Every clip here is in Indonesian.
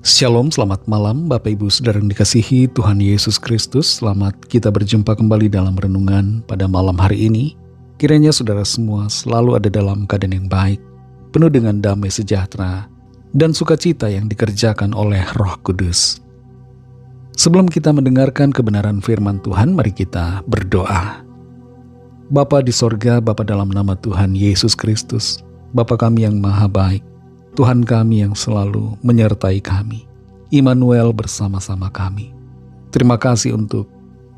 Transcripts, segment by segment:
Shalom, selamat malam Bapak Ibu Saudara yang dikasihi Tuhan Yesus Kristus. Selamat kita berjumpa kembali dalam renungan pada malam hari ini. Kiranya saudara semua selalu ada dalam keadaan yang baik, penuh dengan damai sejahtera dan sukacita yang dikerjakan oleh Roh Kudus. Sebelum kita mendengarkan kebenaran firman Tuhan, mari kita berdoa. Bapa di sorga, Bapa dalam nama Tuhan Yesus Kristus, Bapa kami yang maha baik, Tuhan kami yang selalu menyertai kami, Immanuel bersama-sama kami. Terima kasih untuk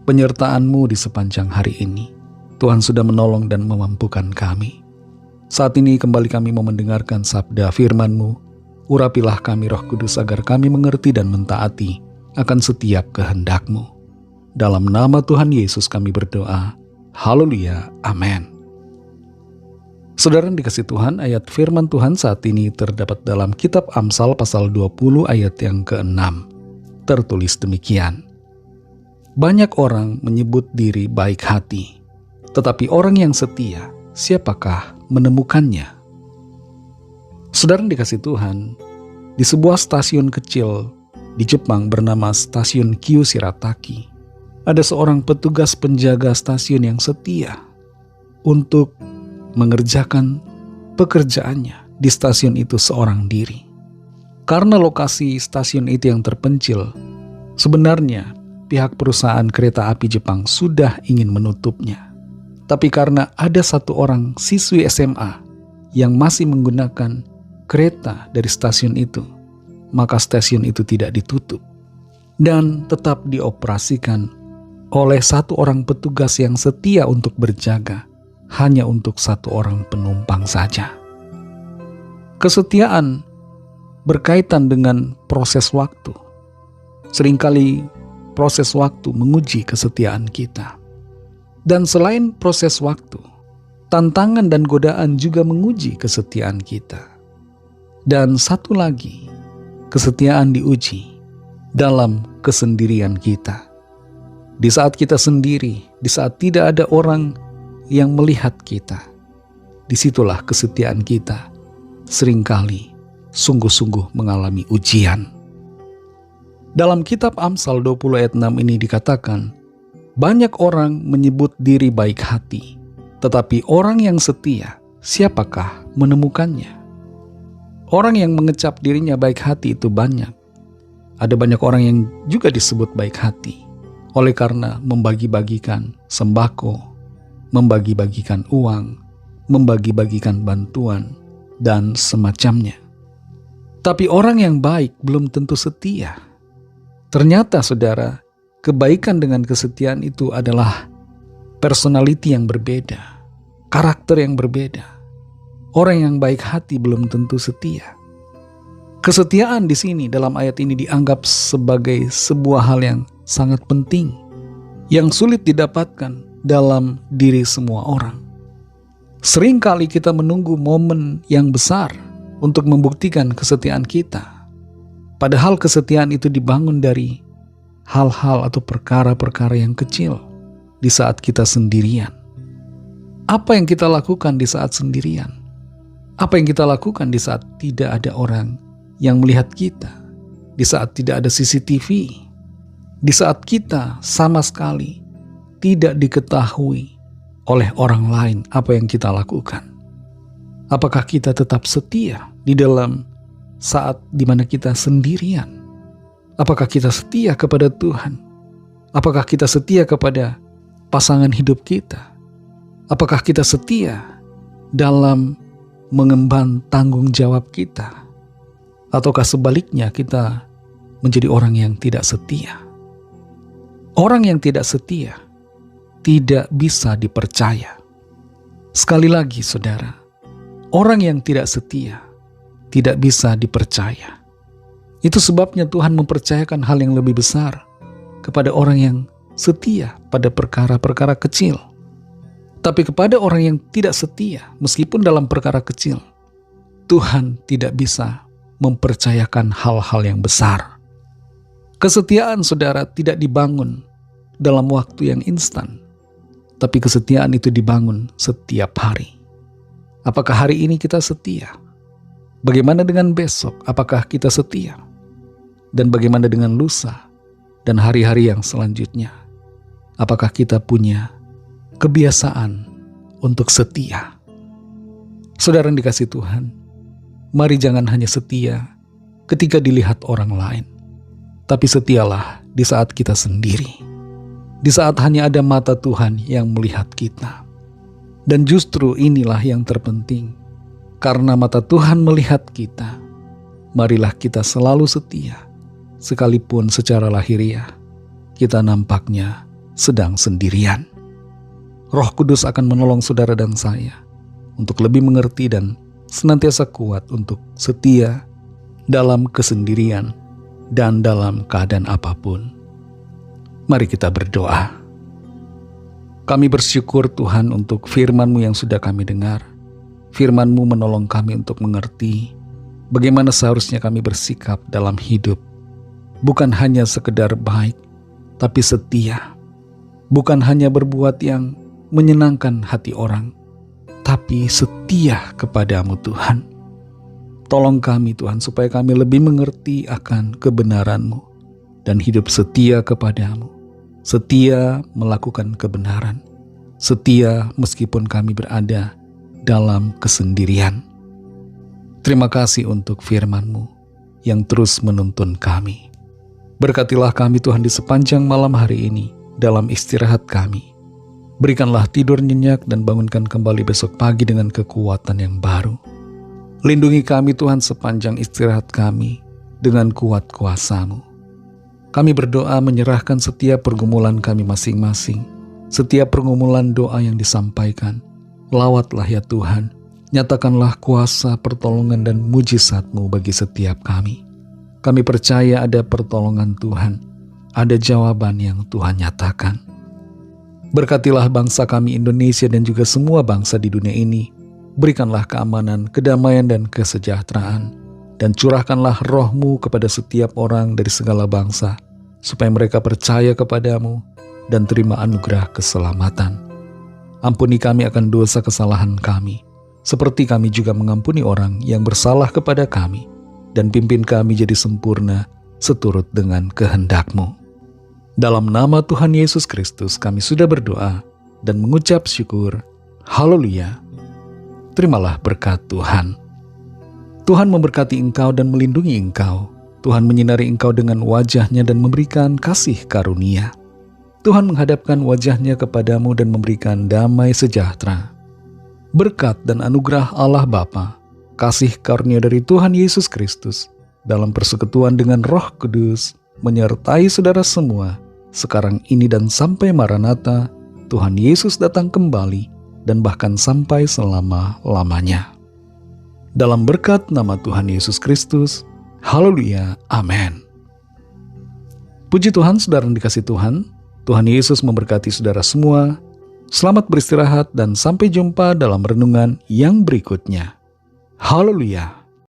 penyertaan-Mu di sepanjang hari ini. Tuhan sudah menolong dan memampukan kami. Saat ini kembali kami mau mendengarkan sabda firman-Mu. Urapilah kami Roh Kudus agar kami mengerti dan mentaati akan setiap kehendak-Mu. Dalam nama Tuhan Yesus kami berdoa. Haleluya. Amin. Saudara yang dikasihi Tuhan, ayat firman Tuhan saat ini terdapat dalam kitab Amsal pasal 20 ayat yang ke-6. Tertulis demikian. Banyak orang menyebut diri baik hati, tetapi orang yang setia, siapakah menemukannya? Saudara yang dikasihi Tuhan, di sebuah stasiun kecil di Jepang bernama Stasiun Kyushirataki, ada seorang petugas penjaga stasiun yang setia untuk mengerjakan pekerjaannya di stasiun itu seorang diri. Karena lokasi stasiun itu yang terpencil, sebenarnya pihak perusahaan kereta api Jepang sudah ingin menutupnya. Tapi karena ada satu orang siswi SMA yang masih menggunakan kereta dari stasiun itu, maka stasiun itu tidak ditutup dan tetap dioperasikan oleh satu orang petugas yang setia untuk berjaga hanya untuk satu orang penumpang saja. Kesetiaan berkaitan dengan proses waktu. Seringkali proses waktu menguji kesetiaan kita. Dan selain proses waktu, tantangan dan godaan juga menguji kesetiaan kita. Dan satu lagi, kesetiaan diuji dalam kesendirian kita. Di saat kita sendiri, di saat tidak ada orang yang melihat kita, disitulah kesetiaan kita seringkali sungguh-sungguh mengalami ujian. Dalam kitab Amsal 20 ayat 6 ini dikatakan, banyak orang menyebut diri baik hati, tetapi orang yang setia, siapakah menemukannya? Orang yang mengecap dirinya baik hati itu banyak. Ada banyak orang yang juga disebut baik hati, oleh karena membagi-bagikan sembako, membagi-bagikan uang, membagi-bagikan bantuan, dan semacamnya. Tapi orang yang baik belum tentu setia. Ternyata saudara, kebaikan dengan kesetiaan itu adalah personality yang berbeda, karakter yang berbeda. Orang yang baik hati belum tentu setia. Kesetiaan di sini dalam ayat ini dianggap sebagai sebuah hal yang sangat penting, yang sulit didapatkan dalam diri semua orang. Seringkali kita menunggu momen yang besar untuk membuktikan kesetiaan kita. Padahal kesetiaan itu dibangun dari hal-hal atau perkara-perkara yang kecil di saat kita sendirian. Apa yang kita lakukan di saat sendirian? Apa yang kita lakukan di saat tidak ada orang yang melihat kita? Di saat tidak ada CCTV? Di saat kita sama sekali tidak diketahui oleh orang lain apa yang kita lakukan. Apakah kita tetap setia di dalam saat di mana kita sendirian? Apakah kita setia kepada Tuhan? Apakah kita setia kepada pasangan hidup kita? Apakah kita setia dalam mengemban tanggung jawab kita? Ataukah sebaliknya kita menjadi orang yang tidak setia? Orang yang tidak setia tidak bisa dipercaya. Sekali lagi saudara, orang yang tidak setia tidak bisa dipercaya. Itu sebabnya Tuhan mempercayakan hal yang lebih besar kepada orang yang setia pada perkara-perkara kecil. Tapi kepada orang yang tidak setia, meskipun dalam perkara kecil, Tuhan tidak bisa mempercayakan hal-hal yang besar. Kesetiaan saudara tidak dibangun dalam waktu yang instan. Tapi kesetiaan itu dibangun setiap hari. Apakah hari ini kita setia? Bagaimana dengan besok? Apakah kita setia? Dan bagaimana dengan lusa dan hari-hari yang selanjutnya? Apakah kita punya kebiasaan untuk setia? Saudara yang dikasihi Tuhan, mari jangan hanya setia ketika dilihat orang lain, tapi setialah di saat kita sendiri, di saat hanya ada mata Tuhan yang melihat kita. Dan justru inilah yang terpenting, karena mata Tuhan melihat kita, marilah kita selalu setia, sekalipun secara lahiriah kita nampaknya sedang sendirian. Roh Kudus akan menolong saudara dan saya untuk lebih mengerti dan senantiasa kuat untuk setia dalam kesendirian dan dalam keadaan apapun. Mari kita berdoa. Kami bersyukur Tuhan untuk firman-Mu yang sudah kami dengar. Firman-Mu menolong kami untuk mengerti bagaimana seharusnya kami bersikap dalam hidup. Bukan hanya sekedar baik, tapi setia. Bukan hanya berbuat yang menyenangkan hati orang, tapi setia kepadamu Tuhan. Tolong kami Tuhan supaya kami lebih mengerti akan kebenaran-Mu dan hidup setia kepadamu. Setia melakukan kebenaran. Setia meskipun kami berada dalam kesendirian. Terima kasih untuk firman-Mu yang terus menuntun kami. Berkatilah kami Tuhan di sepanjang malam hari ini dalam istirahat kami. Berikanlah tidur nyenyak dan bangunkan kembali besok pagi dengan kekuatan yang baru. Lindungi kami Tuhan sepanjang istirahat kami dengan kuat kuasa-Mu. Kami berdoa menyerahkan setiap pergumulan kami masing-masing, setiap pergumulan doa yang disampaikan. Lawatlah ya Tuhan, nyatakanlah kuasa, pertolongan dan mujizat-Mu bagi setiap kami. Kami percaya ada pertolongan Tuhan, ada jawaban yang Tuhan nyatakan. Berkatilah bangsa kami Indonesia dan juga semua bangsa di dunia ini. Berikanlah keamanan, kedamaian dan kesejahteraan. Dan curahkanlah roh-Mu kepada setiap orang dari segala bangsa, supaya mereka percaya kepadamu dan terima anugerah keselamatan. Ampuni kami akan dosa kesalahan kami, seperti kami juga mengampuni orang yang bersalah kepada kami. Dan pimpin kami jadi sempurna seturut dengan kehendak-Mu. Dalam nama Tuhan Yesus Kristus kami sudah berdoa dan mengucap syukur. Haleluya. Terimalah berkat Tuhan. Tuhan memberkati engkau dan melindungi engkau. Tuhan menyinari engkau dengan wajah-Nya dan memberikan kasih karunia. Tuhan menghadapkan wajah-Nya kepadamu dan memberikan damai sejahtera. Berkat dan anugerah Allah Bapa, kasih karunia dari Tuhan Yesus Kristus, dalam persekutuan dengan Roh Kudus, menyertai saudara semua, sekarang ini dan sampai Maranatha, Tuhan Yesus datang kembali, dan bahkan sampai selama-lamanya. Dalam berkat nama Tuhan Yesus Kristus, haleluya, amin. Puji Tuhan, saudara yang dikasihi Tuhan, Tuhan Yesus memberkati saudara semua. Selamat beristirahat dan sampai jumpa dalam renungan yang berikutnya. Haleluya.